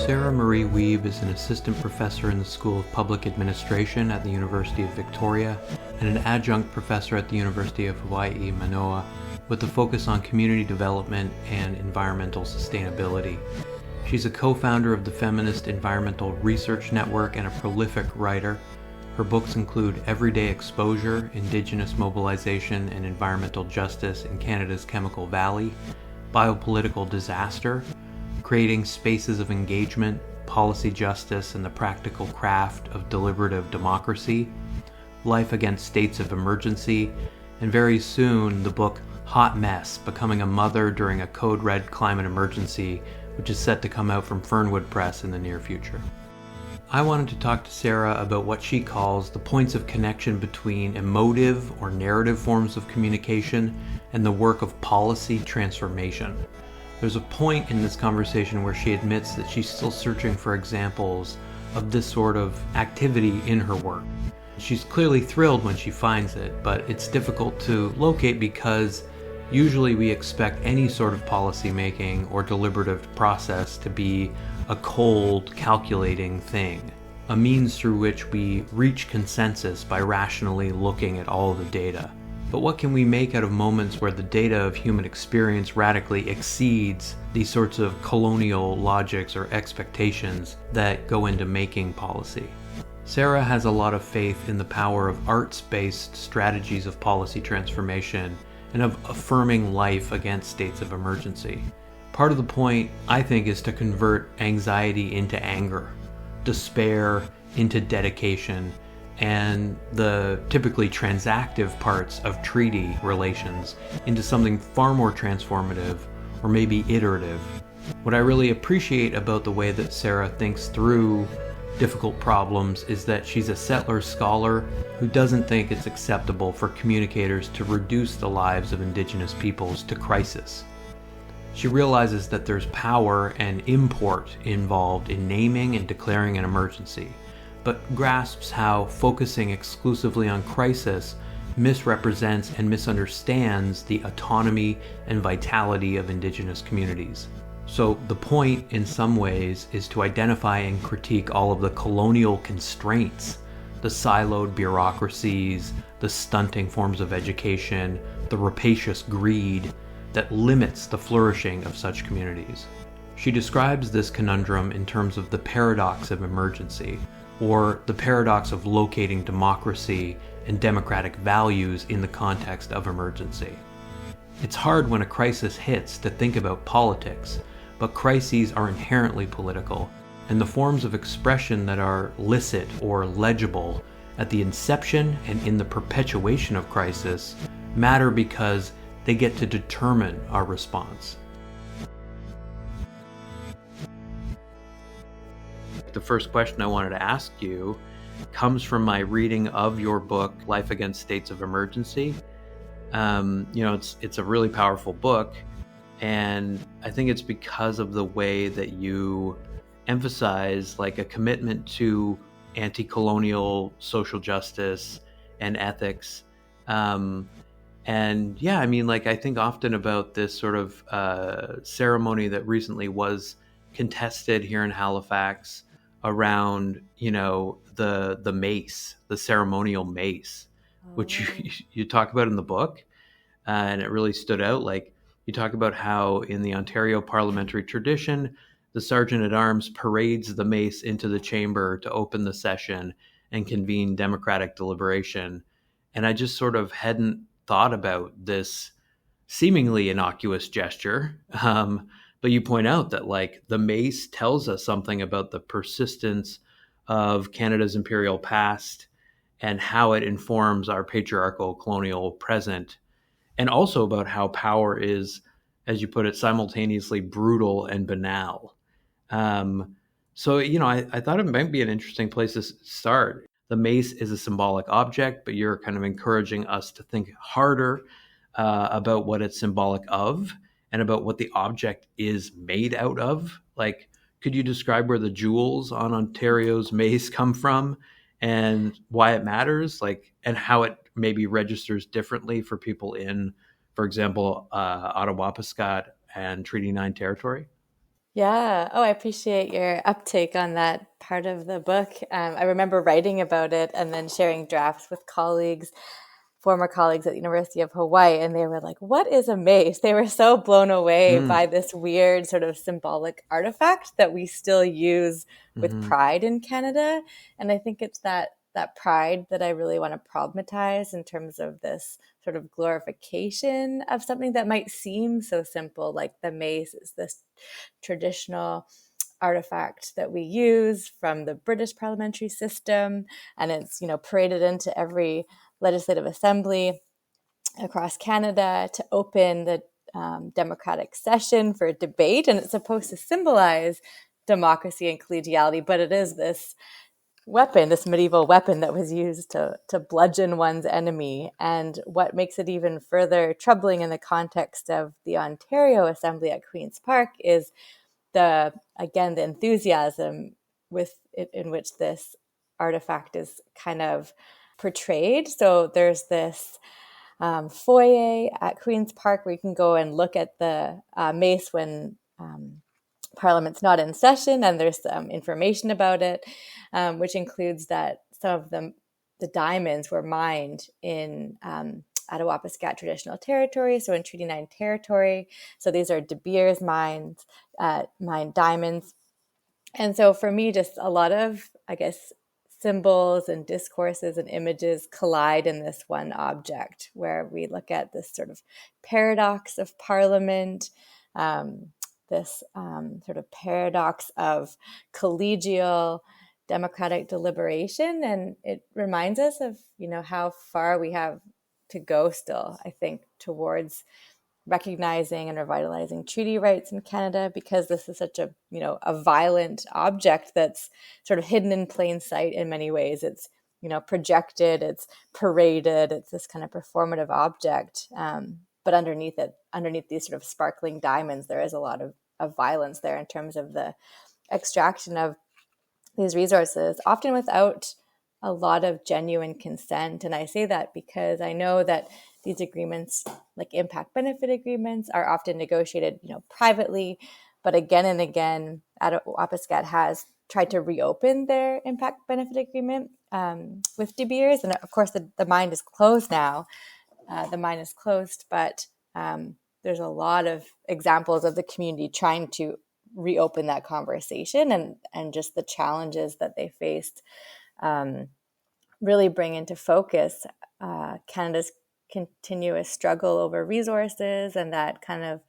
Sarah Marie Wiebe is an assistant professor in the School of Public Administration at the University of Victoria and an adjunct professor at the University of Hawai'i, Mānoa, with a focus on community development and environmental sustainability. She's a co-founder of the Feminist Environmental Research Network and a prolific writer. Her books include Everyday Exposure, Indigenous Mobilization and Environmental Justice in Canada's Chemical Valley, Biopolitical Disaster, Creating Spaces of Engagement, Policy Justice, and the Practical Craft of Deliberative Democracy, Life Against States of Emergency, and very soon the book Hot Mess, Becoming a Mother During a Code Red Climate Emergency, which is set to come out from Fernwood Press in the near future. I wanted to talk to Sarah about what she calls the points of connection between emotive or narrative forms of communication and the work of policy transformation. There's a point in this conversation where she admits that she's still searching for examples of this sort of activity in her work. She's clearly thrilled when she finds it, but it's difficult to locate because usually we expect any sort of policy making or deliberative process to be a cold, calculating thing, a means through which we reach consensus by rationally looking at all the data. But what can we make out of moments where the data of human experience radically exceeds these sorts of colonial logics or expectations that go into making policy? Sarah has a lot of faith in the power of arts-based strategies of policy transformation and of affirming life against states of emergency. Part of the point, I think, is to convert anxiety into anger, despair into dedication, and the typically transactive parts of treaty relations into something far more transformative or maybe iterative. What I really appreciate about the way that Sarah thinks through difficult problems is that she's a settler scholar who doesn't think it's acceptable for communicators to reduce the lives of Indigenous peoples to crisis. She realizes that there's power and import involved in naming and declaring an emergency, but grasps how focusing exclusively on crisis misrepresents and misunderstands the autonomy and vitality of Indigenous communities. So the point, in some ways, is to identify and critique all of the colonial constraints, the siloed bureaucracies, the stunting forms of education, the rapacious greed that limits the flourishing of such communities. She describes this conundrum in terms of the paradox of emergency, or the paradox of locating democracy and democratic values in the context of emergency. It's hard when a crisis hits to think about politics, but crises are inherently political, and the forms of expression that are licit or legible at the inception and in the perpetuation of crisis matter because they get to determine our response. The first question I wanted to ask you comes from my reading of your book, Life Against States of Emergency. It's a really powerful book, and I think it's because of the way that you emphasize like a commitment to anti-colonial social justice and ethics. I think often about this sort of ceremony that recently was contested here in Halifax around, the mace, the ceremonial mace, which you talk about in the book, and it really stood out. Like, you talk about how in the Ontario parliamentary tradition, the Sergeant-at-Arms parades the mace into the chamber to open the session and convene democratic deliberation. And I just sort of hadn't thought about this seemingly innocuous gesture. But you point out that like the mace tells us something about the persistence of Canada's imperial past and how it informs our patriarchal colonial present, and also about how power is, as you put it, simultaneously brutal and banal. I thought it might be an interesting place to start. The mace is a symbolic object, but you're kind of encouraging us to think harder about what it's symbolic of and about what the object is made out of. Like, could you describe where the jewels on Ontario's mace come from and why it matters, and how it maybe registers differently for people in, for example, Attawapiskat and Treaty 9 territory? Yeah. Oh, I appreciate your uptake on that part of the book. I remember writing about it and then sharing drafts with colleagues, former colleagues at the University of Hawaii, and they were like, "What is a mace?" They were so blown away Mm. by this weird sort of symbolic artifact that we still use with Hmm. pride in Canada. And I think it's that pride that I really want to problematize in terms of this sort of glorification of something that might seem so simple, like the mace is this traditional artifact that we use from the British parliamentary system, and it's paraded into every legislative assembly across Canada to open the democratic session for a debate, and it's supposed to symbolize democracy and collegiality, but it is this weapon, this medieval weapon that was used to bludgeon one's enemy. And what makes it even further troubling in the context of the Ontario Assembly at Queen's Park is the enthusiasm with it, in which this artifact is kind of portrayed. So there's this foyer at Queen's Park where you can go and look at the mace when Parliament's not in session, and there's some information about it, which includes that some of the diamonds were mined in Attawapiskat traditional territory, so in Treaty 9 territory. So these are De Beers mines, mined diamonds. And so for me, just a lot of, I guess, symbols and discourses and images collide in this one object, where we look at this sort of paradox of Parliament, this sort of paradox of collegial democratic deliberation. And it reminds us of, how far we have to go still, I think, towards recognizing and revitalizing treaty rights in Canada, because this is such a violent object that's sort of hidden in plain sight in many ways. It's projected, it's paraded, it's this kind of performative object. But underneath these sort of sparkling diamonds, there is a lot of violence there in terms of the extraction of these resources, often without a lot of genuine consent. And I say that because I know that these agreements, like impact benefit agreements, are often negotiated, privately. But again and again, Attawapiskat has tried to reopen their impact benefit agreement with De Beers. And of course, the mine is closed now. The mine is closed, but there's a lot of examples of the community trying to reopen that conversation, and just the challenges that they faced really bring into focus Canada's continuous struggle over resources, and that kind of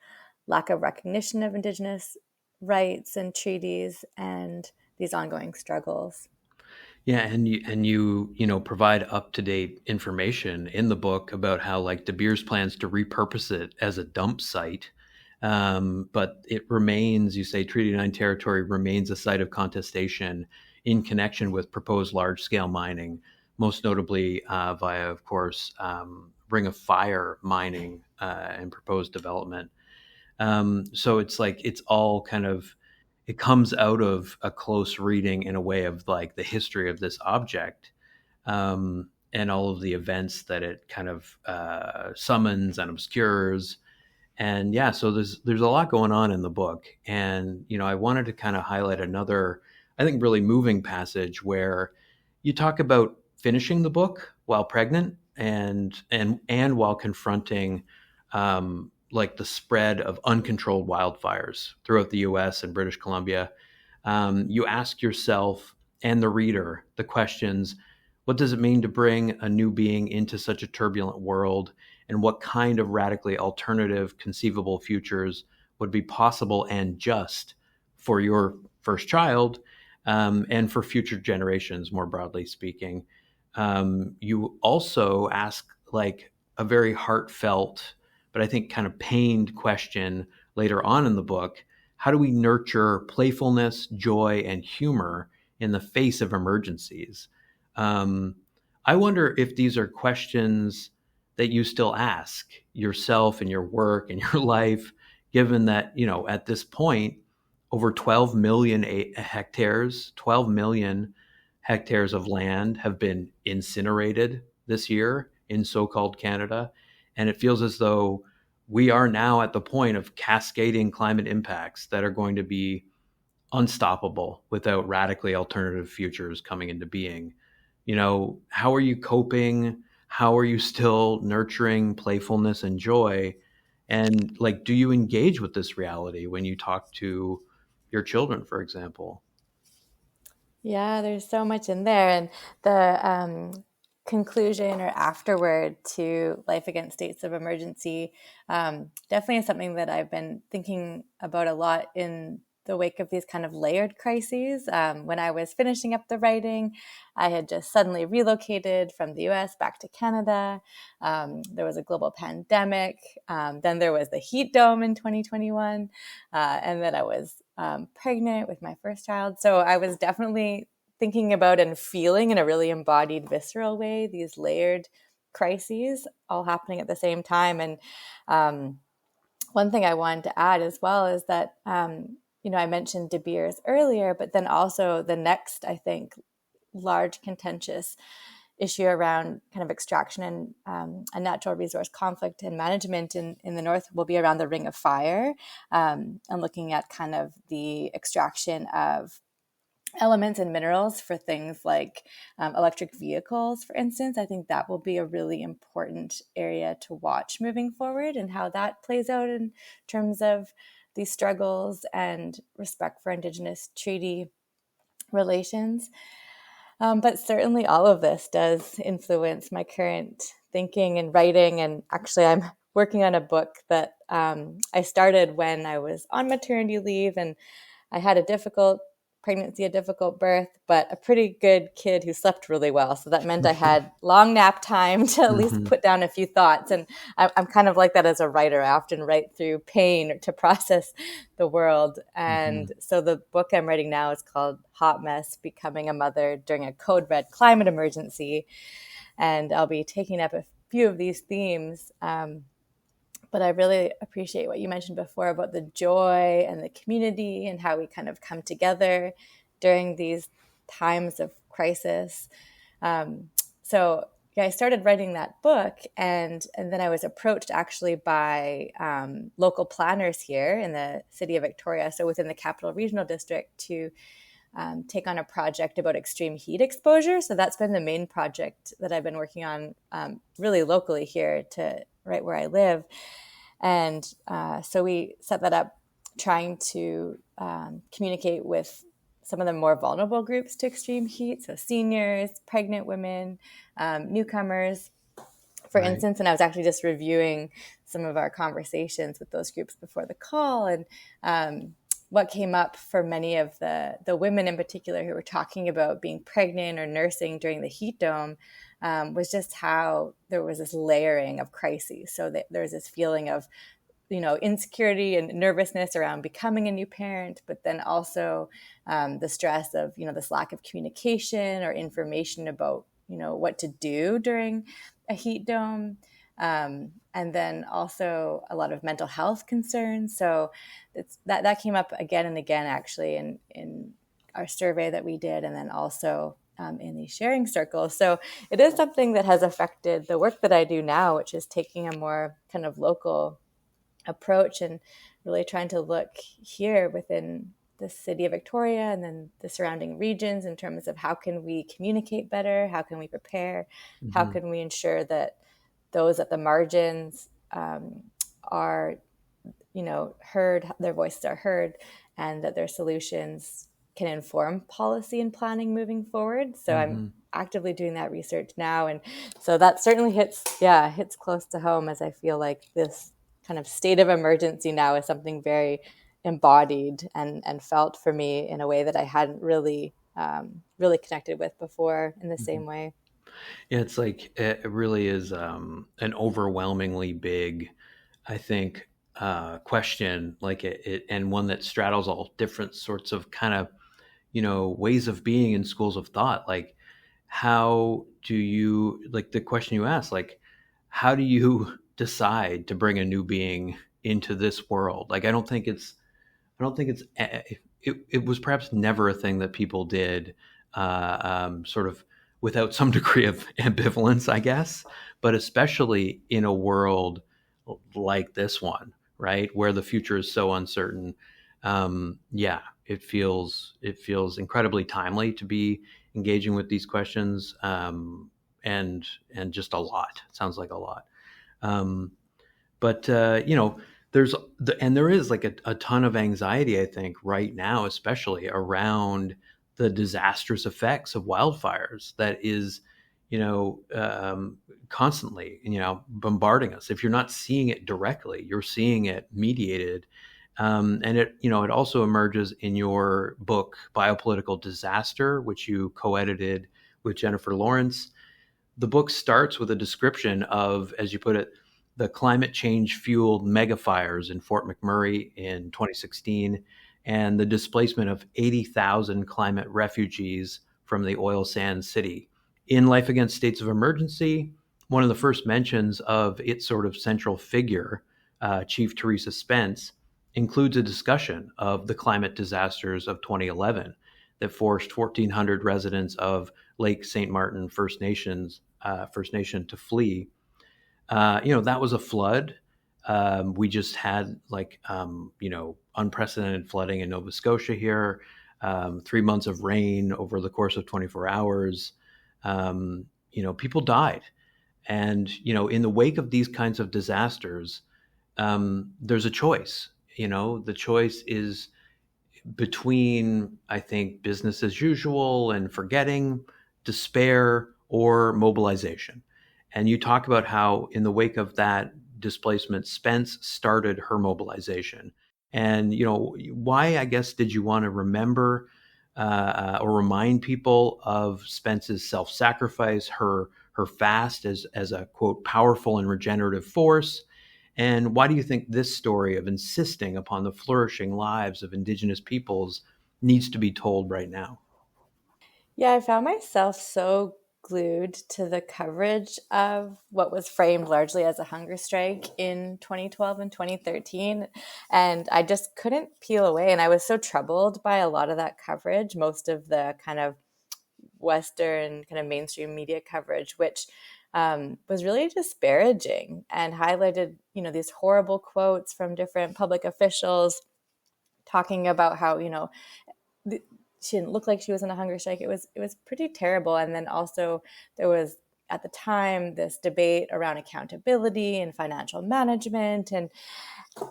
lack of recognition of Indigenous rights and treaties, and these ongoing struggles. Yeah, and you provide up to date information in the book about how like De Beers plans to repurpose it as a dump site, but it remains, you say, Treaty 9 territory remains a site of contestation in connection with proposed large scale mining, most notably via, of course, Ring of Fire mining and proposed development. So it's like it's all kind of it comes out of a close reading in a way of like the history of this object, and all of the events that it kind of summons and obscures. And yeah, so there's a lot going on in the book, and I wanted to kind of highlight another, I think, really moving passage where you talk about finishing the book while pregnant and while confronting like the spread of uncontrolled wildfires throughout the U.S. and British Columbia. You ask yourself and the reader the questions: what does it mean to bring a new being into such a turbulent world? And what kind of radically alternative conceivable futures would be possible and just for your first child, and for future generations, more broadly speaking? You also ask like a very heartfelt, but I think kind of pained question later on in the book: how do we nurture playfulness, joy, and humor in the face of emergencies? Um, I wonder if these are questions that you still ask yourself in your work and your life, given that, at this point, over 12 million hectares, 12 million hectares of land have been incinerated this year in so called Canada. And it feels as though we are now at the point of cascading climate impacts that are going to be unstoppable without radically alternative futures coming into being. How are you coping? How are you still nurturing playfulness and joy? And like, do you engage with this reality when you talk to your children, for example? Yeah, there's so much in there. And the conclusion or afterward to Life Against States of Emergency definitely is something that I've been thinking about a lot in the wake of these kind of layered crises. When I was finishing up the writing, I had just suddenly relocated from the US back to Canada. There was a global pandemic. Then there was the heat dome in 2021. And then I was pregnant with my first child. So I was definitely thinking about and feeling in a really embodied, visceral way these layered crises all happening at the same time. And one thing I wanted to add as well is that, I mentioned De Beers earlier, but then also the next, I think, large contentious issue around kind of extraction and natural resource conflict and management in the North will be around the Ring of Fire, and looking at kind of the extraction of elements and minerals for things like electric vehicles, for instance. I think that will be a really important area to watch moving forward, and how that plays out in terms of these struggles and respect for Indigenous treaty relations. But certainly all of this does influence my current thinking and writing. And actually, I'm working on a book that I started when I was on maternity leave, and I had a difficult pregnancy, a difficult birth, but a pretty good kid who slept really well. So that meant I had long nap time to at least put down a few thoughts. And I'm kind of like that as a writer. I often write through pain to process the world. And so the book I'm writing now is called Hot Mess: Becoming a Mother During a Code Red Climate Emergency. And I'll be taking up a few of these themes. But I really appreciate what you mentioned before about the joy and the community and how we kind of come together during these times of crisis. So I started writing that book, and then I was approached actually by local planners here in the city of Victoria, so within the Capital Regional District, to take on a project about extreme heat exposure. So that's been the main project that I've been working on really locally here to right where I live. And so we set that up trying to communicate with some of the more vulnerable groups to extreme heat. So seniors, pregnant women, newcomers, for instance. And I was actually just reviewing some of our conversations with those groups before the call. And what came up for many of the women in particular who were talking about being pregnant or nursing during the heat dome was just how there was this layering of crises. So that there's this feeling of, insecurity and nervousness around becoming a new parent, but then also the stress of, this lack of communication or information about, what to do during a heat dome. And then also a lot of mental health concerns. So that came up again and again, actually, in our survey that we did, and then also in these sharing circles. So it is something that has affected the work that I do now, which is taking a more kind of local approach and really trying to look here within the city of Victoria and then the surrounding regions in terms of how can we communicate better, how can we prepare, how can we ensure that those at the margins are, heard, their voices are heard, and that their solutions can inform policy and planning moving forward. So I'm actively doing that research now. And so that certainly hits close to home, as I feel like this kind of state of emergency now is something very embodied and felt for me in a way that I hadn't really connected with before in the same way. Yeah, it's like it really is an overwhelmingly big, I think, question, like and one that straddles all different sorts of kind of, ways of being in schools of thought. Like, how do you, like the question you asked, like, how do you decide to bring a new being into this world? Like, I don't think it's, it was perhaps never a thing that people did sort of without some degree of ambivalence, I guess, but especially in a world like this one, right, where the future is so uncertain. Yeah, it feels incredibly timely to be engaging with these questions, and just a lot. It sounds like a lot. Um, but there is like a ton of anxiety, I think, right now, especially around the disastrous effects of wildfires that is, constantly, bombarding us. If you're not seeing it directly, you're seeing it mediated. And it also emerges in your book, Biopolitical Disaster, which you co-edited with Jennifer Lawrence. The book starts with a description of, as you put it, the climate change fueled megafires in Fort McMurray in 2016 and the displacement of 80,000 climate refugees from the oil sands city. In Life Against States of Emergency, one of the first mentions of its sort of central figure, Chief Teresa Spence, includes a discussion of the climate disasters of 2011 that forced 1,400 residents of Lake St. Martin First Nation to flee. That was a flood. We just had unprecedented flooding in Nova Scotia here, 3 months of rain over the course of 24 hours. People died. And, in the wake of these kinds of disasters, there's a choice. The choice is between, I think, business as usual and forgetting, despair, or mobilization. And you talk about how, in the wake of that displacement, Spence started her mobilization. And, why, I guess, did you want to remember or remind people of Spence's self-sacrifice, her fast as a, quote, powerful and regenerative force? And why do you think this story of insisting upon the flourishing lives of Indigenous peoples needs to be told right now? Yeah, I found myself so glued to the coverage of what was framed largely as a hunger strike in 2012 and 2013. And I just couldn't peel away. And I was so troubled by a lot of that coverage, most of the kind of Western kind of mainstream media coverage, which was really disparaging and highlighted, these horrible quotes from different public officials talking about how, she didn't look like she was in a hunger strike. It was pretty terrible. And then also there was at the time this debate around accountability and financial management, and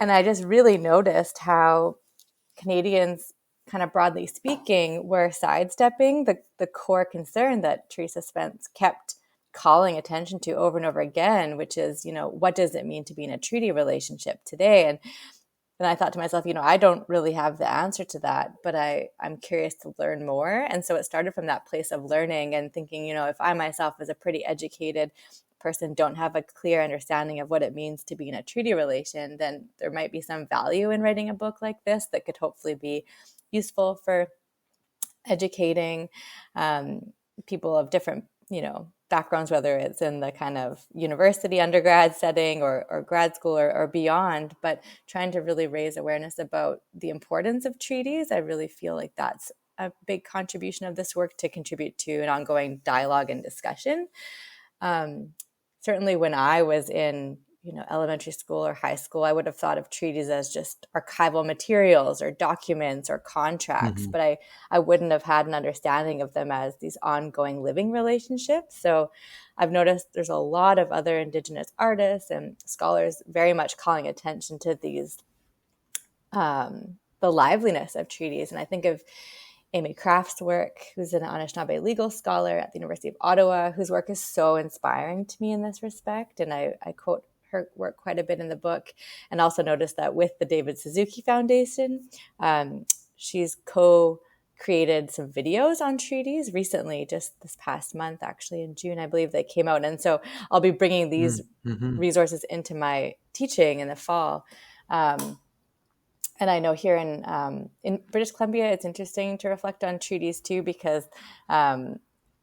I just really noticed how Canadians, kind of broadly speaking, were sidestepping the core concern that Teresa Spence kept calling attention to over and over again, which is, what does it mean to be in a treaty relationship today? And I thought to myself, I don't really have the answer to that, but I'm curious to learn more. And so it started from that place of learning and thinking, if I myself, as a pretty educated person, don't have a clear understanding of what it means to be in a treaty relation, then there might be some value in writing a book like this that could hopefully be useful for educating people of different, backgrounds, whether it's in the kind of university undergrad setting or grad school or beyond, but trying to really raise awareness about the importance of treaties. I really feel like that's a big contribution of this work, to contribute to an ongoing dialogue and discussion. Certainly when I was in elementary school or high school, I would have thought of treaties as just archival materials or documents or contracts, Mm-hmm. but I wouldn't have had an understanding of them as these ongoing living relationships. So I've noticed there's a lot of other Indigenous artists and scholars very much calling attention to these, the liveliness of treaties. And I think of Amy Craft's work, who's an Anishinaabe legal scholar at the University of Ottawa, whose work is so inspiring to me in this respect. And I quote her work quite a bit in the book, and also noticed that with the David Suzuki Foundation, she's co-created some videos on treaties recently, just this past month, actually in June, I believe they came out. And so I'll be bringing these Mm-hmm. resources into my teaching in the fall. And I know here in British Columbia, it's interesting to reflect on treaties too, because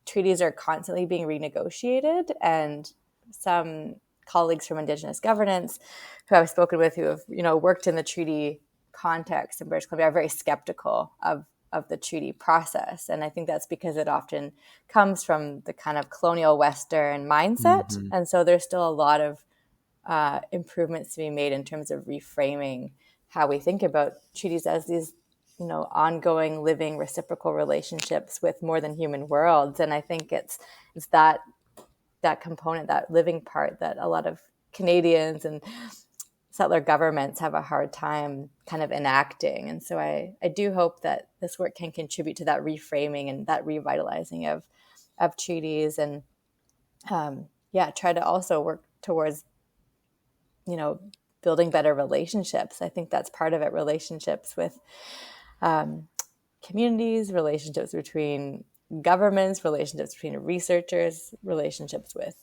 treaties are constantly being renegotiated, and some colleagues from Indigenous governance who I've spoken with, who have worked in the treaty context in British Columbia, are very skeptical of the treaty process. And I think that's because it often comes from the kind of colonial Western mindset. Mm-hmm. And so there's still a lot of improvements to be made in terms of reframing how we think about treaties as these, ongoing, living, reciprocal relationships with more than human worlds. And I think it's that component, that living part, that a lot of Canadians and settler governments have a hard time kind of enacting. And so I do hope that this work can contribute to that reframing and that revitalizing of treaties, and try to also work towards, building better relationships. I think that's part of it. Relationships with communities, relationships between governments, relationships between researchers, relationships with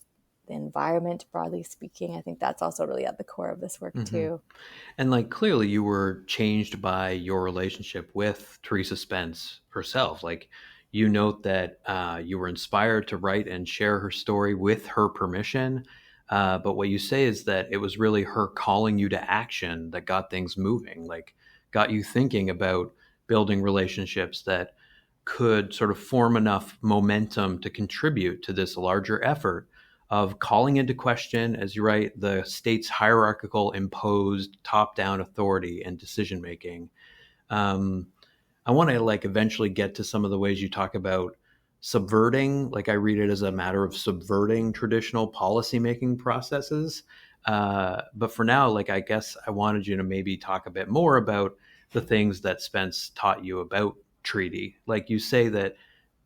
the environment, broadly speaking. I think that's also really at the core of this work too. And like clearly you were changed by your relationship with Teresa Spence herself. Like you note that you were inspired to write and share her story with her permission. But what you say is that it was really her calling you to action that got things moving, like got you thinking about building relationships that could sort of form enough momentum to contribute to this larger effort of calling into question, as you write, the state's hierarchical, imposed, top-down authority and decision-making. I want to like eventually get to some of the ways you talk about subverting, like I read it as a matter of subverting traditional policymaking processes. But for now, like I guess I wanted you to maybe talk a bit more about the things that Spence taught you about treaty. Like you say that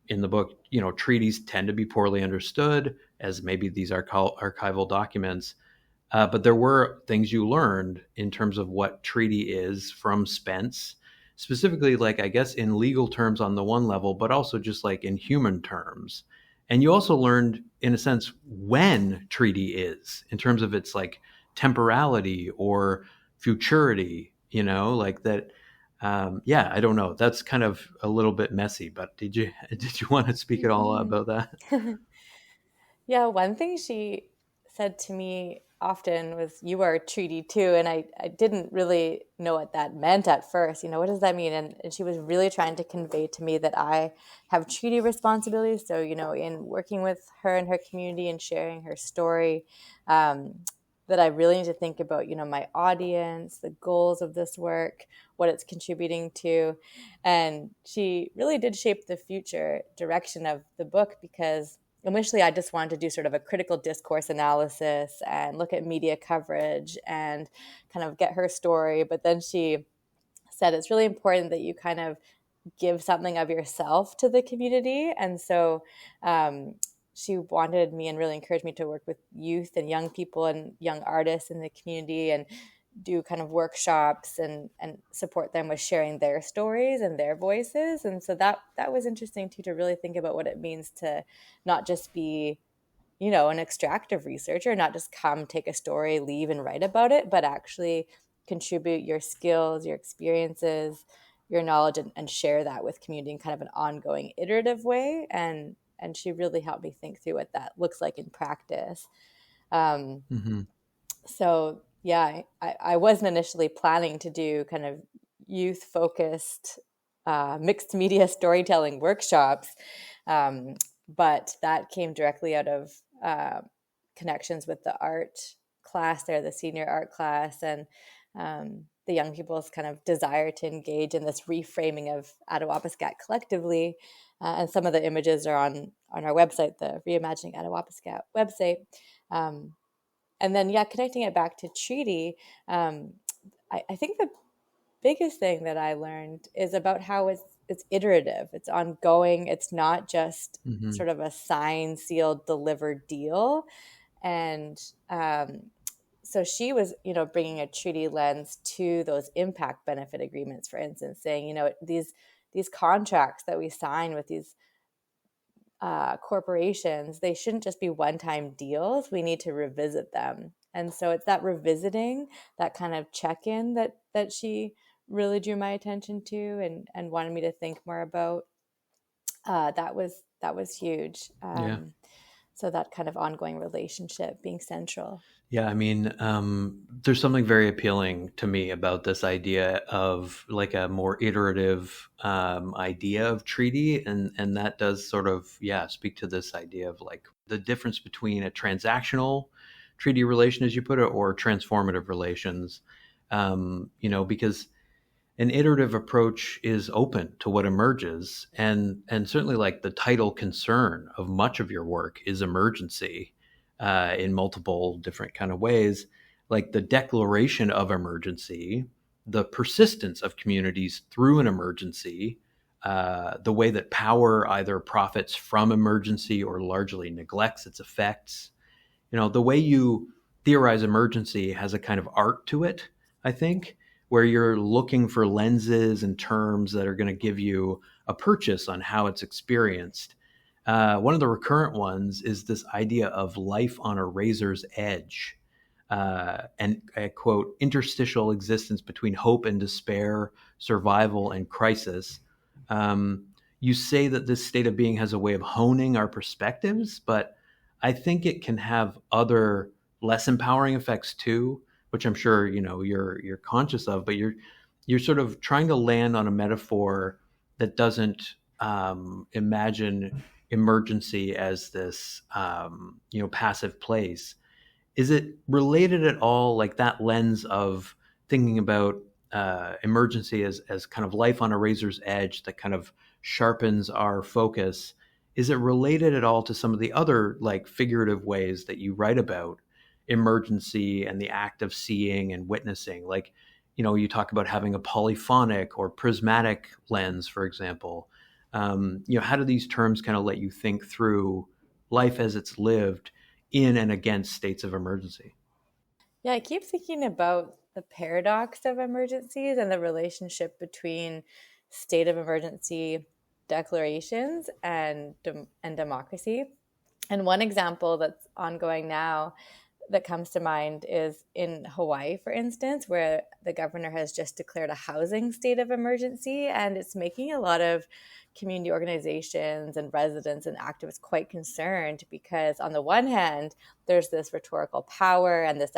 in the book, treaties tend to be poorly understood as maybe these archival documents. But there were things you learned in terms of what treaty is from Spence, specifically, like, I guess, in legal terms on the one level, but also just like in human terms. And you also learned, in a sense, when treaty is in terms of its like temporality or futurity, like that. I don't know. That's kind of a little bit messy, but did you want to speak at all about that? Yeah, one thing she said to me often was, "You are a treaty too." And I didn't really know what that meant at first. What does that mean? And she was really trying to convey to me that I have treaty responsibilities. So, in working with her and her community and sharing her story, that I really need to think about, my audience, the goals of this work, what it's contributing to. And she really did shape the future direction of the book, because initially I just wanted to do sort of a critical discourse analysis and look at media coverage and kind of get her story. But then she said it's really important that you kind of give something of yourself to the community. And so she wanted me and really encouraged me to work with youth and young people and young artists in the community and do kind of workshops and support them with sharing their stories and their voices. And so that was interesting too, to really think about what it means to not just be, an extractive researcher, not just come, take a story, leave and write about it, but actually contribute your skills, your experiences, your knowledge, and share that with community in kind of an ongoing iterative way. And she really helped me think through what that looks like in practice. So yeah, I wasn't initially planning to do kind of youth-focused mixed media storytelling workshops, but that came directly out of connections with the art class there, the senior art class, and the young people's kind of desire to engage in this reframing of Attawapiskat collectively. And some of the images are on our website, the Reimagining Attawapiskat website. And then, connecting it back to treaty, I think the biggest thing that I learned is about how it's iterative, it's ongoing, it's not just sort of a signed, sealed, delivered deal. And so she was, bringing a treaty lens to those impact benefit agreements, for instance, saying, these contracts that we sign with these corporations, they shouldn't just be one-time deals. We need to revisit them. And so it's that revisiting, that kind of check-in that she really drew my attention to and wanted me to think more about. That was huge. So that kind of ongoing relationship being central. Yeah, I mean, there's something very appealing to me about this idea of like a more iterative idea of treaty, and that does sort of speak to this idea of like the difference between a transactional treaty relation, as you put it, or transformative relations, because an iterative approach is open to what emerges. And certainly like the title concern of much of your work is emergency in multiple different kind of ways, like the declaration of emergency, the persistence of communities through an emergency, the way that power either profits from emergency or largely neglects its effects. The way you theorize emergency has a kind of art to it, I think, where you're looking for lenses and terms that are going to give you a purchase on how it's experienced. One of the recurrent ones is this idea of life on a razor's edge, and a quote, interstitial existence between hope and despair, survival and crisis. You say that this state of being has a way of honing our perspectives, but I think it can have other less empowering effects too, which I'm sure you're conscious of. But you're sort of trying to land on a metaphor that doesn't imagine emergency as this passive place. Is it related at all, like that lens of thinking about emergency as kind of life on a razor's edge that kind of sharpens our focus? Is it related at all to some of the other like figurative ways that you write about emergency and the act of seeing and witnessing? Like, you talk about having a polyphonic or prismatic lens, for example. How do these terms kind of let you think through life as it's lived in and against states of emergency? Yeah, I keep thinking about the paradox of emergencies and the relationship between state of emergency declarations and democracy. And one example that's ongoing now that comes to mind is in Hawaii, for instance, where the governor has just declared a housing state of emergency, and it's making a lot of community organizations and residents and activists quite concerned because on the one hand, there's this rhetorical power and this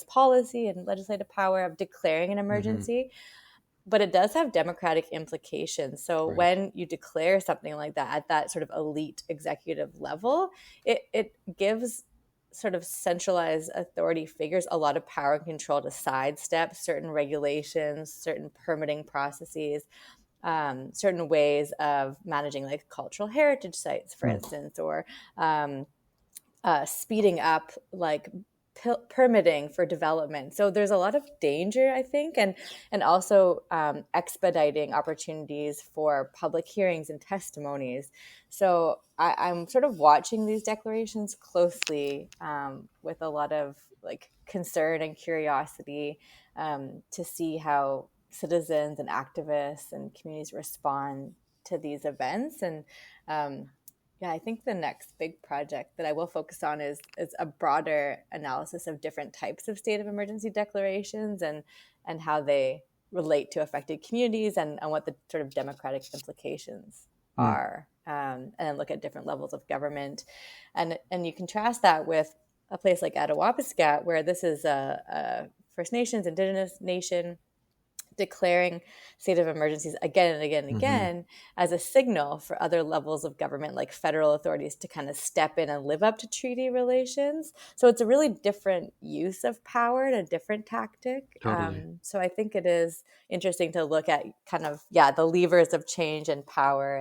policy and legislative power of declaring an emergency. But it does have democratic implications. So when you declare something like that at that sort of elite executive level, it gives sort of centralized authority figures a lot of power and control to sidestep certain regulations, certain permitting processes, certain ways of managing like cultural heritage sites, for instance, or speeding up like permitting for development. So there's a lot of danger, I think, and also expediting opportunities for public hearings and testimonies. So I'm sort of watching these declarations closely with a lot of like concern and curiosity to see how citizens and activists and communities respond to these events. And I think the next big project that I will focus on is a broader analysis of different types of state of emergency declarations and how they relate to affected communities and what the sort of democratic implications are, and then look at different levels of government. And you contrast that with a place like Attawapiskat, where this is a First Nations, Indigenous nation, declaring state of emergencies again and again and again as a signal for other levels of government, like federal authorities, to kind of step in and live up to treaty relations. So it's a really different use of power and a different tactic. Totally. So I think it is interesting to look at kind of, the levers of change and power.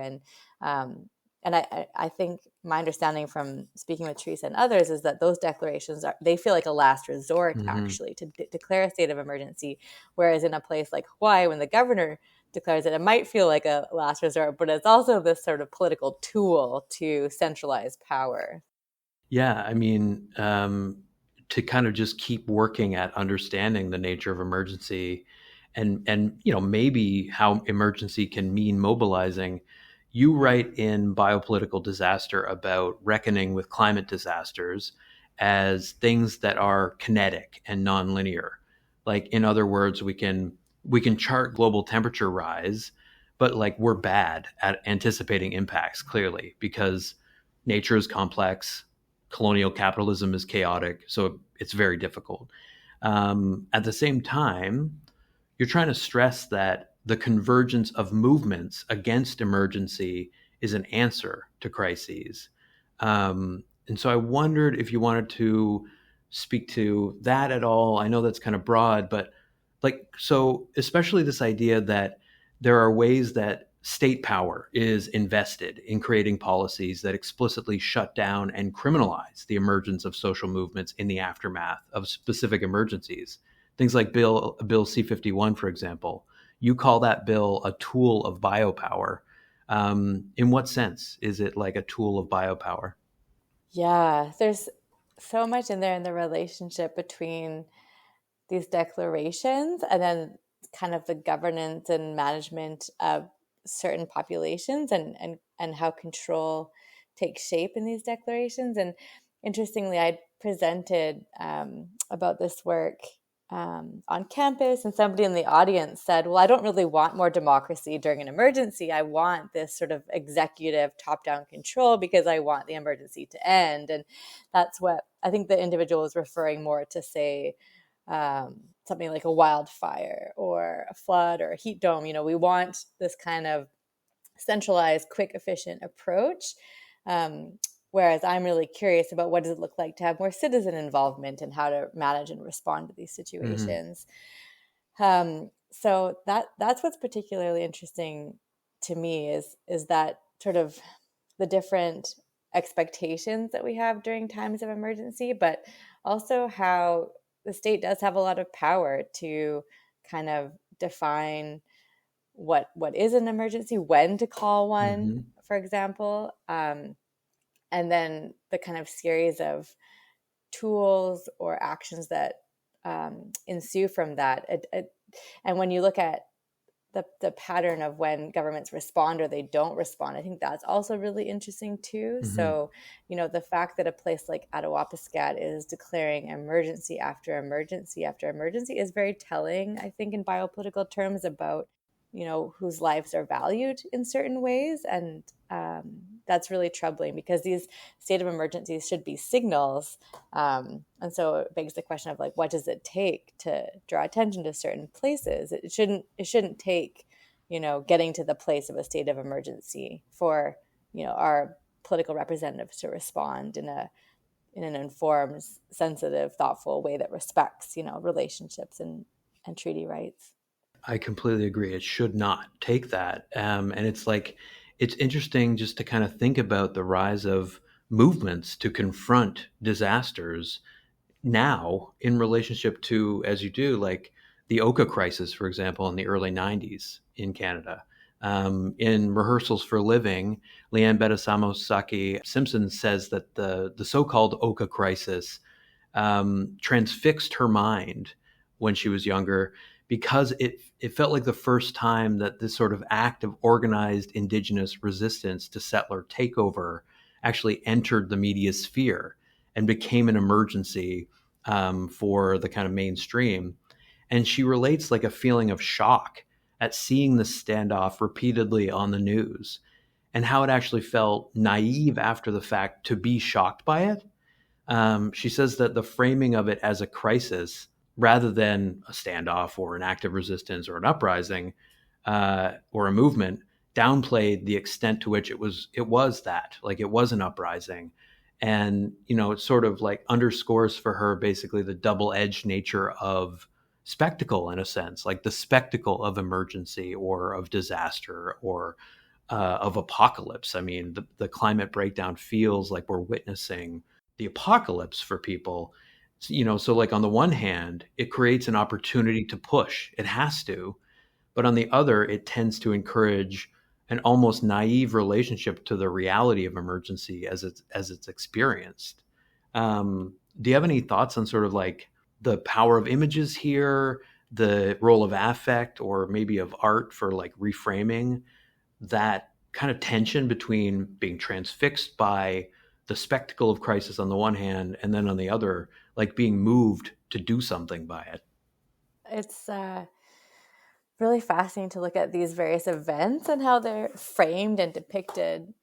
And I think my understanding from speaking with Teresa and others is that those declarations they feel like a last resort, actually, to declare a state of emergency. Whereas in a place like Hawaii, when the governor declares it, it might feel like a last resort, but it's also this sort of political tool to centralize power. Yeah, I mean, to kind of just keep working at understanding the nature of emergency and maybe how emergency can mean mobilizing. You write in Biopolitical Disaster about reckoning with climate disasters as things that are kinetic and nonlinear. Like, in other words, we can chart global temperature rise, but like we're bad at anticipating impacts, clearly, because nature is complex, colonial capitalism is chaotic, so it's very difficult. At the same time, you're trying to stress that the convergence of movements against emergency is an answer to crises. And so I wondered if you wanted to speak to that at all? I know that's kind of broad, but so especially this idea that there are ways that state power is invested in creating policies that explicitly shut down and criminalize the emergence of social movements in the aftermath of specific emergencies. Things like Bill C-51, for example. You call that bill a tool of biopower. In what sense is it like a tool of biopower? Yeah, there's so much in there in the relationship between these declarations and then kind of the governance and management of certain populations and how control takes shape in these declarations. And interestingly, I presented about this work on campus, and somebody in the audience said, well, I don't really want more democracy during an emergency. I want this sort of executive top-down control because I want the emergency to end. And that's what I think the individual was referring more to, say, something like a wildfire or a flood or a heat dome. We want this kind of centralized, quick, efficient approach. Whereas I'm really curious about what does it look like to have more citizen involvement and how to manage and respond to these situations. So that's what's particularly interesting to me is that sort of the different expectations that we have during times of emergency, but also how the state does have a lot of power to kind of define what is an emergency, when to call one, for example, and then the kind of series of tools or actions that ensue from that. And when you look at the pattern of when governments respond or they don't respond, I think that's also really interesting too. So, the fact that a place like Attawapiskat is declaring emergency after emergency after emergency is very telling, I think, in biopolitical terms about, whose lives are valued in certain ways. And that's really troubling because these state of emergencies should be signals. And so it begs the question of what does it take to draw attention to certain places? It shouldn't take, getting to the place of a state of emergency for, our political representatives to respond in an informed, sensitive, thoughtful way that respects, relationships and treaty rights. I completely agree. It should not take that. And it's interesting just to kind of think about the rise of movements to confront disasters now in relationship to, as you do, like the Oka crisis, for example, in the early 90s in Canada. In Rehearsals for Living, Leanne Betasamo-Saki Simpson says that the so-called Oka crisis transfixed her mind when she was younger because it felt like the first time that this sort of act of organized Indigenous resistance to settler takeover actually entered the media sphere and became an emergency for the kind of mainstream. And she relates like a feeling of shock at seeing the standoff repeatedly on the news and how it actually felt naive after the fact to be shocked by it. She says that the framing of it as a crisis rather than a standoff or an act of resistance or an uprising or a movement downplayed the extent to which it was that, like it was an uprising. And, it sort of like underscores for her basically the double-edged nature of spectacle in a sense, like the spectacle of emergency or of disaster or of apocalypse. I mean, the climate breakdown feels like we're witnessing the apocalypse for people. So like on the one hand, it creates an opportunity to push. It has to. But on the other, it tends to encourage an almost naive relationship to the reality of emergency as it's experienced. Do you have any thoughts on sort of like the power of images here, the role of affect, or maybe of art for like reframing that kind of tension between being transfixed by the spectacle of crisis on the one hand, and then on the other, like being moved to do something by it? It's really fascinating to look at these various events and how they're framed and depicted.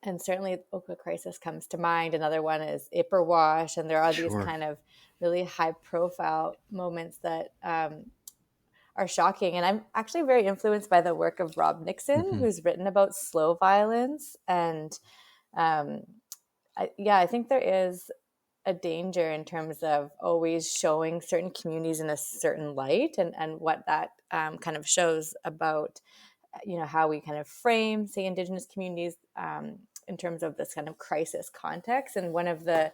And certainly Oka crisis comes to mind. Another one is Ipperwash. And there are these kind of really high profile moments that are shocking. And I'm actually very influenced by the work of Rob Nixon, who's written about slow violence. And I think there is a danger in terms of always showing certain communities in a certain light, and what that kind of shows about, how we kind of frame, say, Indigenous communities in terms of this kind of crisis context. And one of the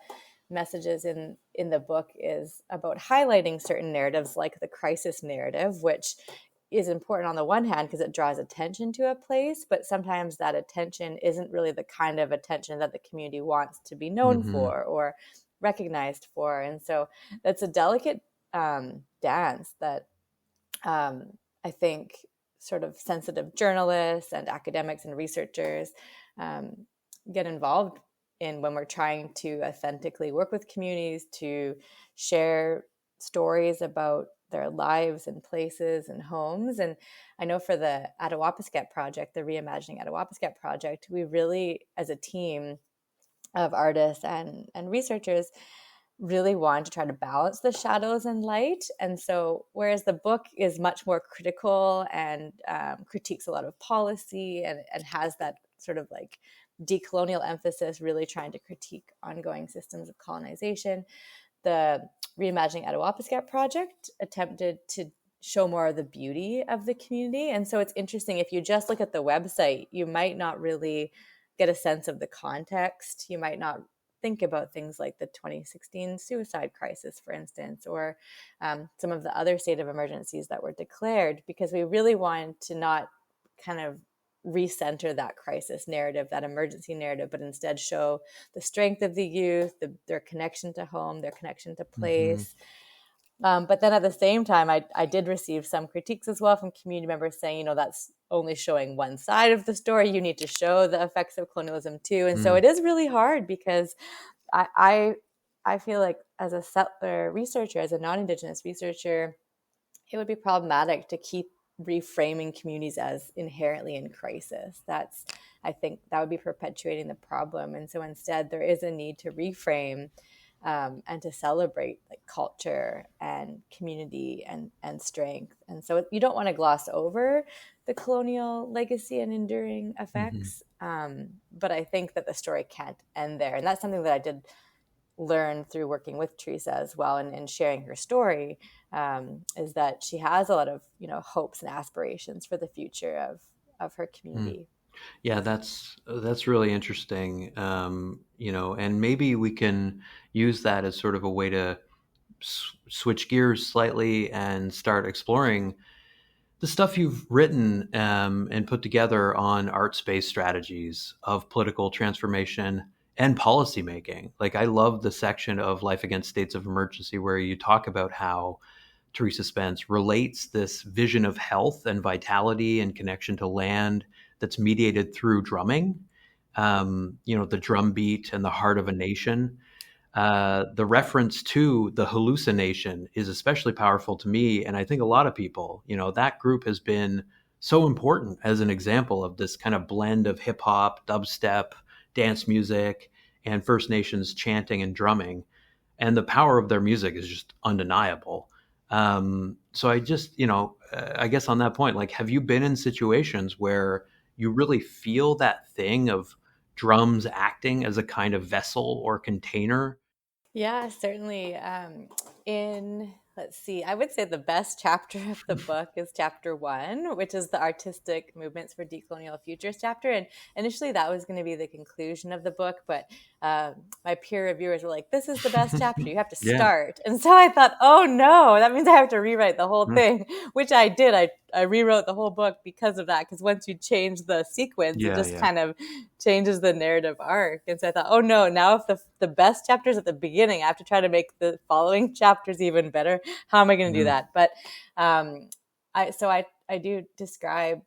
messages in the book is about highlighting certain narratives like the crisis narrative, which is important on the one hand because it draws attention to a place, but sometimes that attention isn't really the kind of attention that the community wants to be known for or recognized for. And so that's a delicate dance that I think sort of sensitive journalists and academics and researchers get involved in when we're trying to authentically work with communities to share stories about their lives and places and homes. And I know for the Attawapiskat project, the Reimagining Attawapiskat project, we really, as a team of artists and researchers, really wanted to try to balance the shadows and light. And so whereas the book is much more critical and critiques a lot of policy and has that sort of like decolonial emphasis, really trying to critique ongoing systems of colonization, the Reimagining Attawapiskat project attempted to show more of the beauty of the community. And so it's interesting, if you just look at the website, you might not really get a sense of the context. You might not think about things like the 2016 suicide crisis, for instance, or some of the other state of emergencies that were declared, because we really wanted to not kind of recenter that crisis narrative, that emergency narrative, but instead show the strength of the youth, their connection to home, their connection to place. But then at the same time, I did receive some critiques as well from community members saying, that's only showing one side of the story. You need to show the effects of colonialism too. And so it is really hard because I feel like as a settler researcher, as a non-Indigenous researcher, it would be problematic to keep reframing communities as inherently in crisis. I think that would be perpetuating the problem. And so instead, there is a need to reframe and to celebrate like culture and community and strength. And so you don't want to gloss over the colonial legacy and enduring effects. But I think that the story can't end there. And that's something that I did learn through working with Teresa as well, and sharing her story, is that she has a lot of hopes and aspirations for the future of her community. Yeah, that's really interesting. And maybe we can use that as sort of a way to switch gears slightly and start exploring the stuff you've written and put together on art-based strategies of political transformation and policymaking. Like, I love the section of Life Against States of Emergency where you talk about how Teresa Spence relates this vision of health and vitality and connection to land that's mediated through drumming, the drum beat and the heart of a nation. The reference to the hallucination is especially powerful to me, and I think a lot of people. That group has been so important as an example of this kind of blend of hip hop, dubstep, dance music, and First Nations chanting and drumming. And the power of their music is just undeniable. So I just, I guess on that point, like, have you been in situations where you really feel that thing of drums acting as a kind of vessel or container? Yeah, certainly. Let's see, I would say the best chapter of the book is chapter 1, which is the Artistic Movements for Decolonial Futures chapter. And initially that was going to be the conclusion of the book, but my peer reviewers were like, this is the best chapter, you have to Yeah. start. And so I thought, oh no, that means I have to rewrite the whole thing, which I did. I rewrote the whole book because of that, because once you change the sequence, it just kind of changes the narrative arc. And so I thought, oh no, now if the best chapter's at the beginning, I have to try to make the following chapters even better. How am I going to do that? But I do describe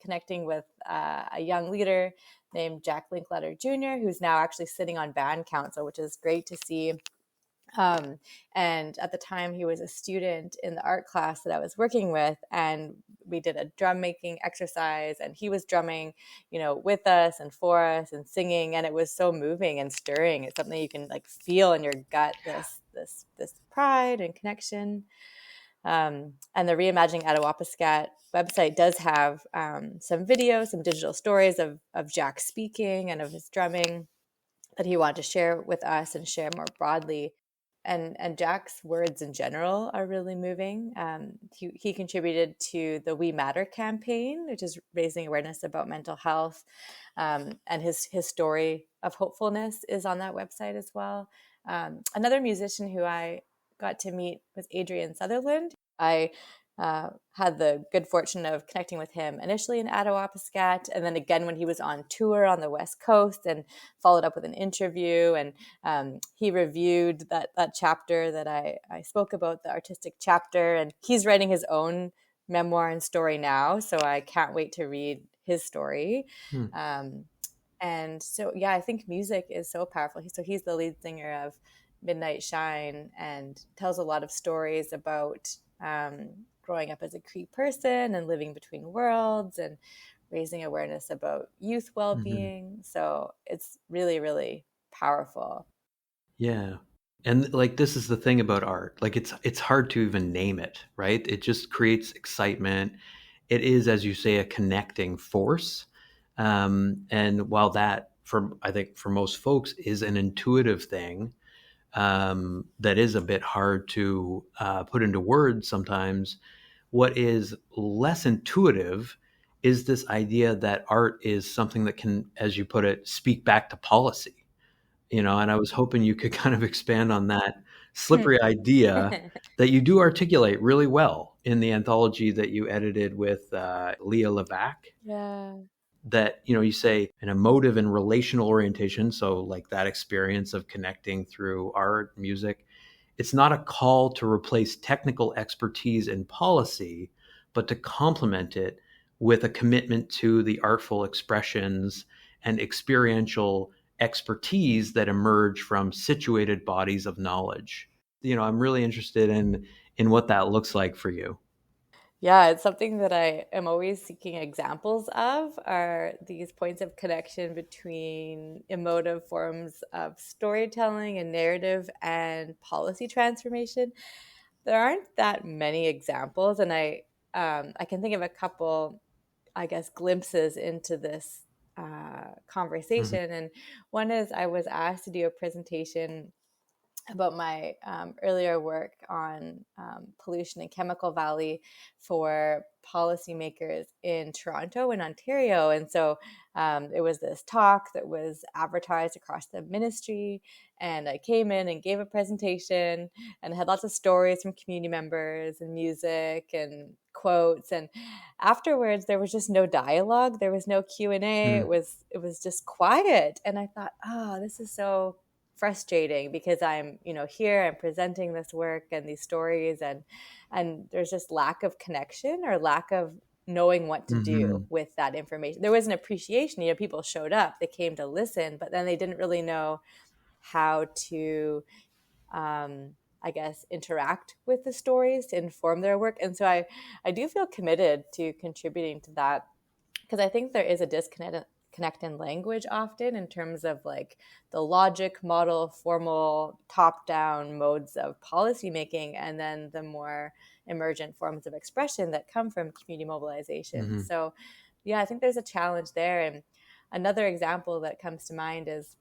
connecting with a young leader named Jack Linkletter Jr., who's now actually sitting on band council, which is great to see. And at the time, he was a student in the art class that I was working with, and we did a drum making exercise, and he was drumming, with us and for us and singing, and it was so moving and stirring. It's something you can like feel in your gut, this pride and connection. And the Reimagining Attawapiskat website does have some videos, some digital stories of Jack speaking and of his drumming. that he wanted to share with us and share more broadly. And Jack's words in general are really moving. He contributed to the We Matter campaign, which is raising awareness about mental health. And his story of hopefulness is on that website as well. Another musician who I got to meet was Adrian Sutherland. I had the good fortune of connecting with him initially in Attawapiskat, and then again when he was on tour on the West Coast, and followed up with an interview. And he reviewed that chapter that I spoke about, the artistic chapter, and he's writing his own memoir and story now, so I can't wait to read his story. And so, yeah, I think music is so powerful. So he's the lead singer of Midnight Shine and tells a lot of stories about growing up as a Cree person and living between worlds and raising awareness about youth well-being. So it's really, really powerful. Yeah. And like, this is the thing about art. Like, it's hard to even name it, right? It just creates excitement. It is, as you say, a connecting force. And while that, I think for most folks, is an intuitive thing, that is a bit hard to put into words sometimes. What is less intuitive is this idea that art is something that can, as you put it, speak back to policy. And I was hoping you could kind of expand on that slippery idea that you do articulate really well in the anthology that you edited with Leah Levac. Yeah. That, you say an emotive and relational orientation. So like that experience of connecting through art, music, it's not a call to replace technical expertise in policy, but to complement it with a commitment to the artful expressions and experiential expertise that emerge from situated bodies of knowledge. I'm really interested in what that looks like for you. Yeah, it's something that I am always seeking examples of, are these points of connection between emotive forms of storytelling and narrative and policy transformation. There aren't that many examples, and I can think of a couple, I guess, glimpses into this conversation. And one is, I was asked to do a presentation about my earlier work on pollution in Chemical Valley for policymakers in Toronto and Ontario. And so it was this talk that was advertised across the ministry. And I came in and gave a presentation and had lots of stories from community members and music and quotes. And afterwards, there was just no dialogue. There was no Q&A. It was just quiet. And I thought, oh, this is so frustrating, because I'm here, I'm presenting this work and these stories, and there's just lack of connection or lack of knowing what to do with that information. There was an appreciation, people showed up, they came to listen, but then they didn't really know how to I guess interact with the stories to inform their work. And so I do feel committed to contributing to that, because I think there is a disconnect in language often, in terms of like the logic model, formal top-down modes of policymaking, and then the more emergent forms of expression that come from community mobilization. So yeah, I think there's a challenge there. And another example that comes to mind is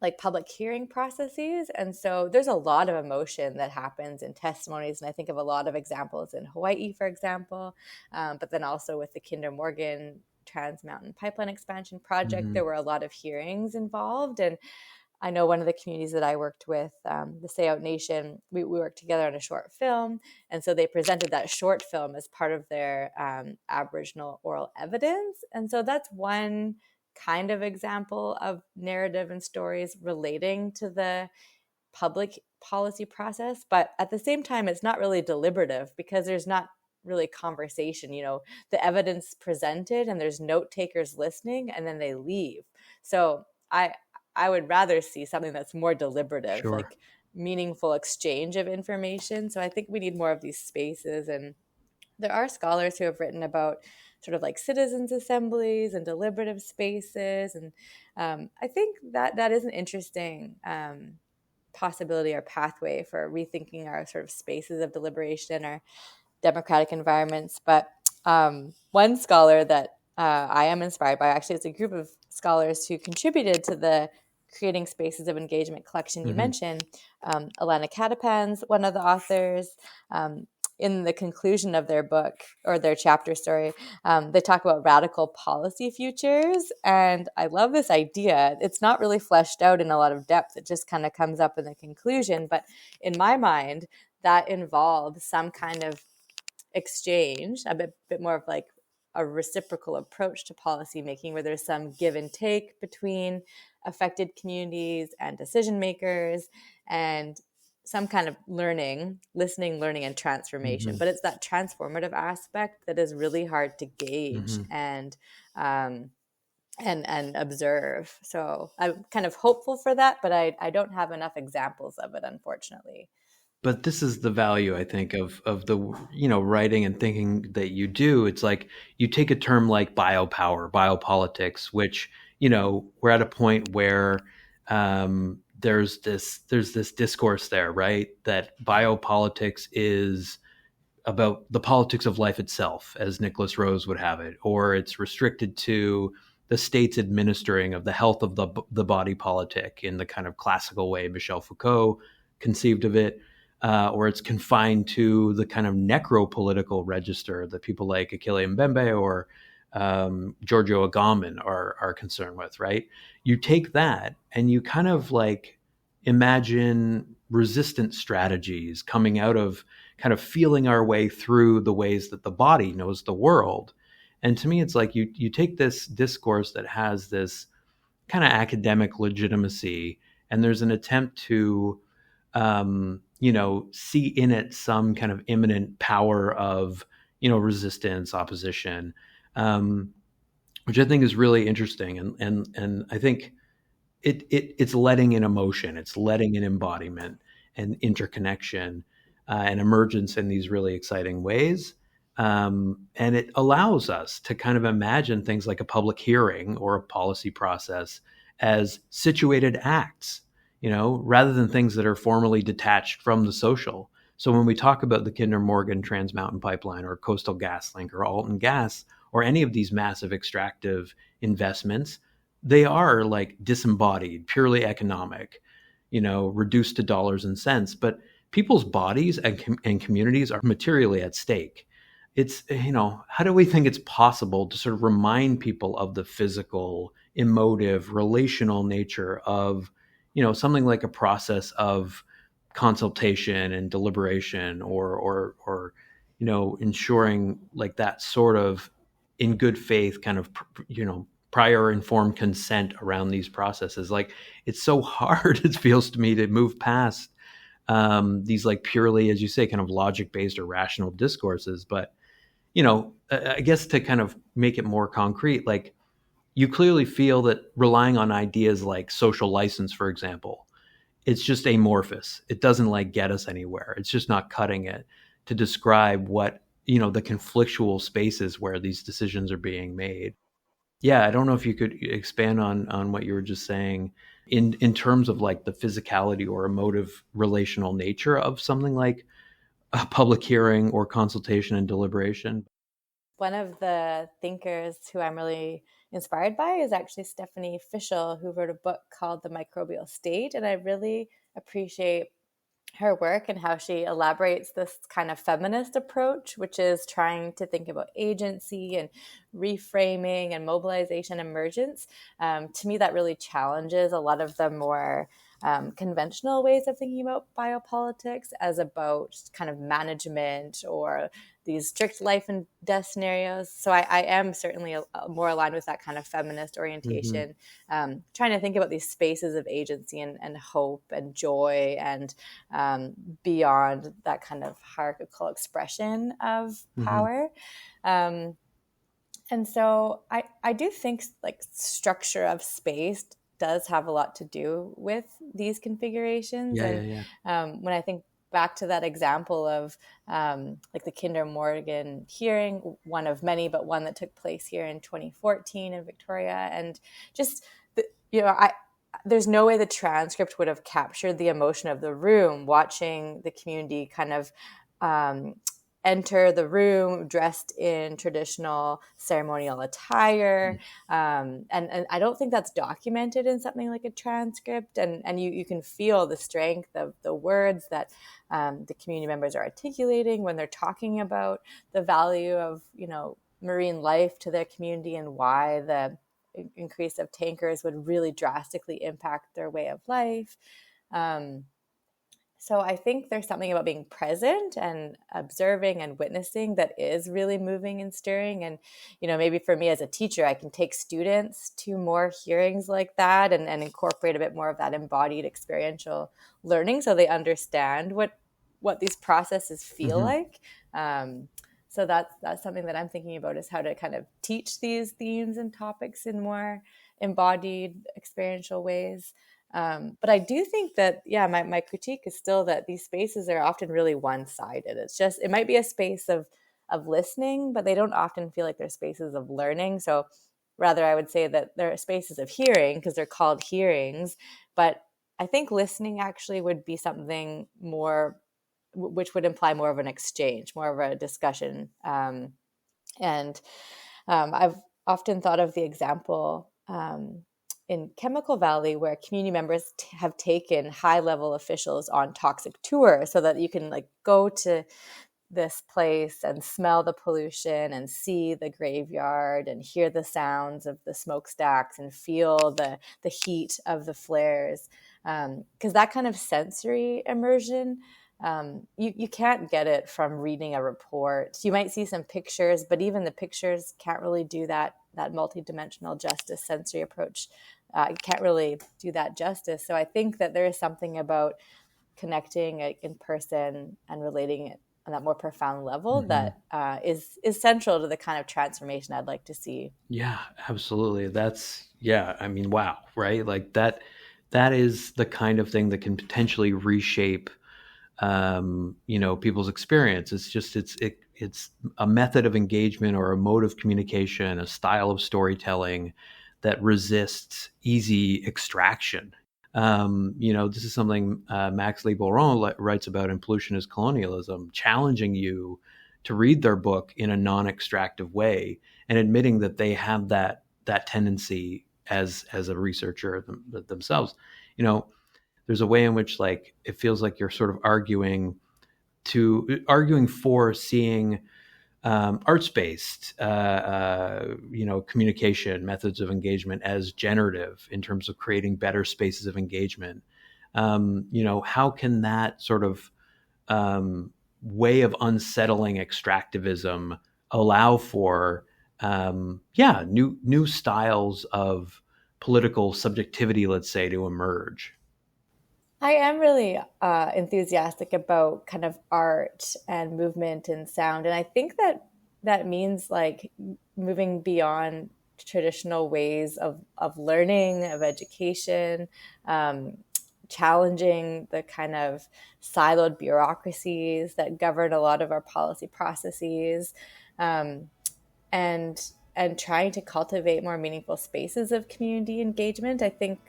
like public hearing processes. And so there's a lot of emotion that happens in testimonies. And I think of a lot of examples in Hawaii, for example, but then also with the Kinder Morgan Trans Mountain Pipeline Expansion Project, there were a lot of hearings involved. And I know one of the communities that I worked with, the Say Out Nation, we worked together on a short film. And so they presented that short film as part of their Aboriginal oral evidence. And so that's one kind of example of narrative and stories relating to the public policy process. But at the same time, it's not really deliberative, because there's not really conversation. The evidence presented and there's note takers listening, and then they leave. So I would rather see something that's more deliberative, Sure. like meaningful exchange of information. So I think we need more of these spaces. And there are scholars who have written about sort of like citizens' assemblies and deliberative spaces. And I think that is an interesting possibility or pathway for rethinking our sort of spaces of deliberation or democratic environments. But one scholar that I am inspired by, actually, it's a group of scholars who contributed to the creating spaces of engagement collection you mentioned, Alana Catapan's one of the authors. In the conclusion of their book or their chapter story, they talk about radical policy futures. And I love this idea. It's not really fleshed out in a lot of depth. It just kind of comes up in the conclusion. But in my mind, that involves some kind of exchange, a bit more of like a reciprocal approach to policymaking, where there's some give and take between affected communities and decision makers, and some kind of listening, learning, and transformation. But it's that transformative aspect that is really hard to gauge and observe. So I'm kind of hopeful for that, but I don't have enough examples of it, unfortunately. But this is the value, I think, of the writing and thinking that you do. It's like you take a term like biopower, biopolitics, which we're at a point where there's this discourse there, right? That biopolitics is about the politics of life itself, as Nicholas Rose would have it, or it's restricted to the state's administering of the health of the body politic in the kind of classical way Michel Foucault conceived of it, or it's confined to the kind of necropolitical register that people like Akile Mbembe or Giorgio Agamben are concerned with, right? You take that and you kind of like imagine resistance strategies coming out of kind of feeling our way through the ways that the body knows the world. And to me, it's like you take this discourse that has this kind of academic legitimacy, and there's an attempt to, see in it some kind of imminent power of, resistance, opposition, which I think is really interesting. And I think it's letting in emotion, it's letting in embodiment and interconnection and emergence in these really exciting ways. And it allows us to kind of imagine things like a public hearing or a policy process as situated acts, rather than things that are formally detached from the social. So when we talk about the Kinder Morgan Trans Mountain Pipeline or Coastal GasLink or Alton Gas or any of these massive extractive investments, they are like disembodied, purely economic, reduced to dollars and cents. But people's bodies and communities are materially at stake. It's, how do we think it's possible to sort of remind people of the physical, emotive, relational nature of, something like a process of consultation and deliberation or ensuring like that sort of in good faith kind of, prior informed consent around these processes. Like it's so hard, it feels to me, to move past these like purely, as you say, kind of logic-based or rational discourses. But, I guess to kind of make it more concrete, like you clearly feel that relying on ideas like social license, for example, it's just amorphous. It doesn't like get us anywhere. It's just not cutting it to describe what, the conflictual spaces where these decisions are being made. Yeah, I don't know if you could expand on what you were just saying in terms of like the physicality or emotive relational nature of something like a public hearing or consultation and deliberation. One of the thinkers who I'm really inspired by is actually Stephanie Fishel, who wrote a book called The Microbial State. And I really appreciate her work and how she elaborates this kind of feminist approach, which is trying to think about agency and reframing and mobilization emergence. To me, that really challenges a lot of the more conventional ways of thinking about biopolitics as about kind of management or these strict life and death scenarios. So I am certainly more aligned with that kind of feminist orientation, trying to think about these spaces of agency and hope and joy and beyond that kind of hierarchical expression of power. And so I do think like structure of space does have a lot to do with these configurations. When I think back to that example of like the Kinder Morgan hearing, one of many, but one that took place here in 2014 in Victoria, and just there's no way the transcript would have captured the emotion of the room watching the community kind of enter the room dressed in traditional ceremonial attire. And I don't think that's documented in something like a transcript. And you can feel the strength of the words that the community members are articulating when they're talking about the value of, marine life to their community and why the increase of tankers would really drastically impact their way of life. So I think there's something about being present and observing and witnessing that is really moving and stirring. And, maybe for me as a teacher, I can take students to more hearings like that and incorporate a bit more of that embodied experiential learning so they understand what these processes feel like. So that's something that I'm thinking about, is how to kind of teach these themes and topics in more embodied experiential ways. But I do think that, my critique is still that these spaces are often really one-sided. It might be a space of listening, but they don't often feel like they're spaces of learning. So rather, I would say that they're spaces of hearing because they're called hearings. But I think listening actually would be something more, which would imply more of an exchange, more of a discussion. And I've often thought of the example in Chemical Valley, where community members have taken high-level officials on toxic tours so that you can go to this place and smell the pollution and see the graveyard and hear the sounds of the smokestacks and feel the heat of the flares. Because that kind of sensory immersion, you can't get it from reading a report. You might see some pictures, but even the pictures can't really do that multidimensional justice sensory approach. You can't really do that justice. So I think that there is something about connecting in person and relating it on that more profound level that is central to the kind of transformation I'd like to see. Yeah, absolutely. Wow, right? Like that is the kind of thing that can potentially reshape people's experience. It's a method of engagement or a mode of communication, a style of storytelling that resists easy extraction. This is something Max Liboiron writes about in Pollution is Colonialism, challenging you to read their book in a non-extractive way and admitting that they have that tendency as a researcher themselves. There's a way in which it feels like you're sort of arguing for seeing arts-based communication methods of engagement as generative in terms of creating better spaces of engagement. How can that sort of way of unsettling extractivism allow for new styles of political subjectivity, let's say, to emerge? I am really enthusiastic about kind of art and movement and sound. And I think that means moving beyond traditional ways of learning, of education, challenging the kind of siloed bureaucracies that govern a lot of our policy processes, and trying to cultivate more meaningful spaces of community engagement. I think,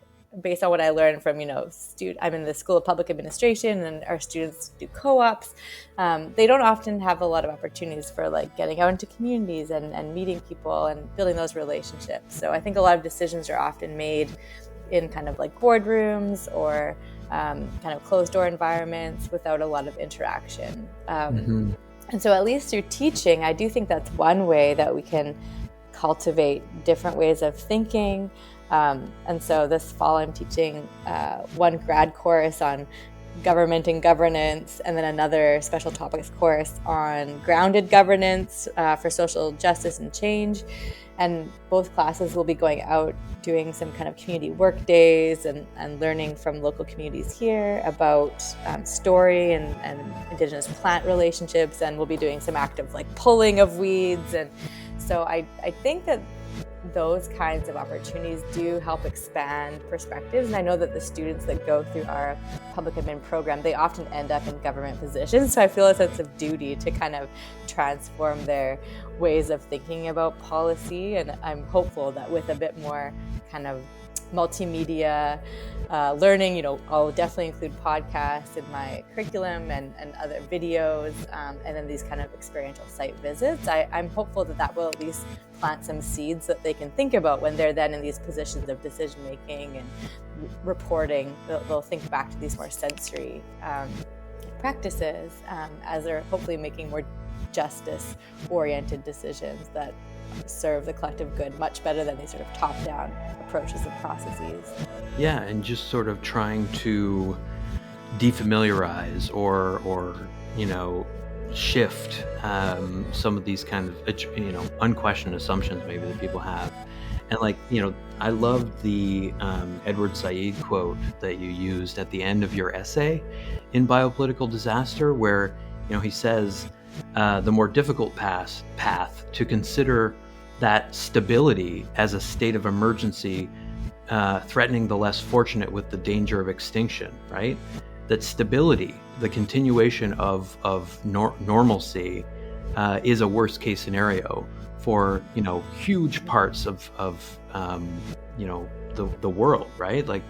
based on what I learned from, I'm in the School of Public Administration and our students do co-ops. They don't often have a lot of opportunities for getting out into communities and meeting people and building those relationships. So I think a lot of decisions are often made in kind of boardrooms or kind of closed door environments without a lot of interaction. And so at least through teaching, I do think that's one way that we can cultivate different ways of thinking. And so this fall I'm teaching one grad course on government and governance, and then another special topics course on grounded governance for social justice and change. And both classes will be going out doing some kind of community work days and learning from local communities here about story and Indigenous plant relationships, and we'll be doing some active pulling of weeds. And so I think that those kinds of opportunities do help expand perspectives. And I know that the students that go through our public admin program, they often end up in government positions. So I feel a sense of duty to kind of transform their ways of thinking about policy. And I'm hopeful that with a bit more kind of multimedia learning. You know, I'll definitely include podcasts in my curriculum and other videos, and then these kind of experiential site visits. I'm hopeful that will at least plant some seeds that they can think about when they're then in these positions of decision making and reporting. They'll think back to these more sensory practices as they're hopefully making more justice-oriented decisions that serve the collective good much better than these sort of top-down approaches and processes. Yeah, and just sort of trying to defamiliarize or you know, shift some of these kind of, you know, unquestioned assumptions maybe that people have. And like, you know, I love the Edward Said quote that you used at the end of your essay in Biopolitical Disaster, where, you know, he says the more difficult path to consider that stability as a state of emergency threatening the less fortunate with the danger of extinction, right? That stability, the continuation of normalcy, is a worst case scenario for, you know, huge parts of you know, the world, right? Like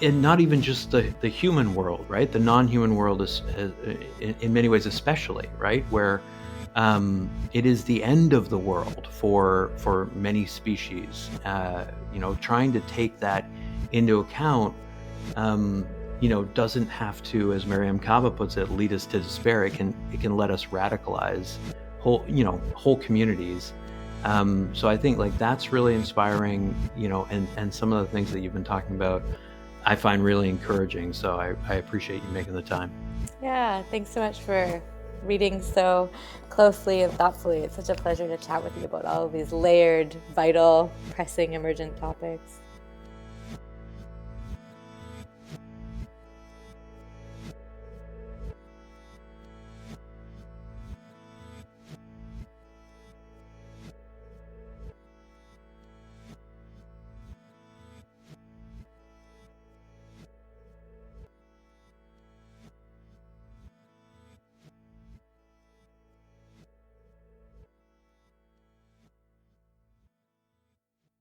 and not even just the human world, right? The non-human world is in many ways especially, right? Where it is the end of the world for many species. You know, trying to take that into account, you know, doesn't have to, as Mariame Kaba puts it, lead us to despair. It can let us radicalize whole communities. So I think like that's really inspiring, you know, and some of the things that you've been talking about, I find really encouraging. So I appreciate you making the time. Yeah, thanks so much for reading so closely and thoughtfully. It's such a pleasure to chat with you about all of these layered, vital, pressing, emergent topics.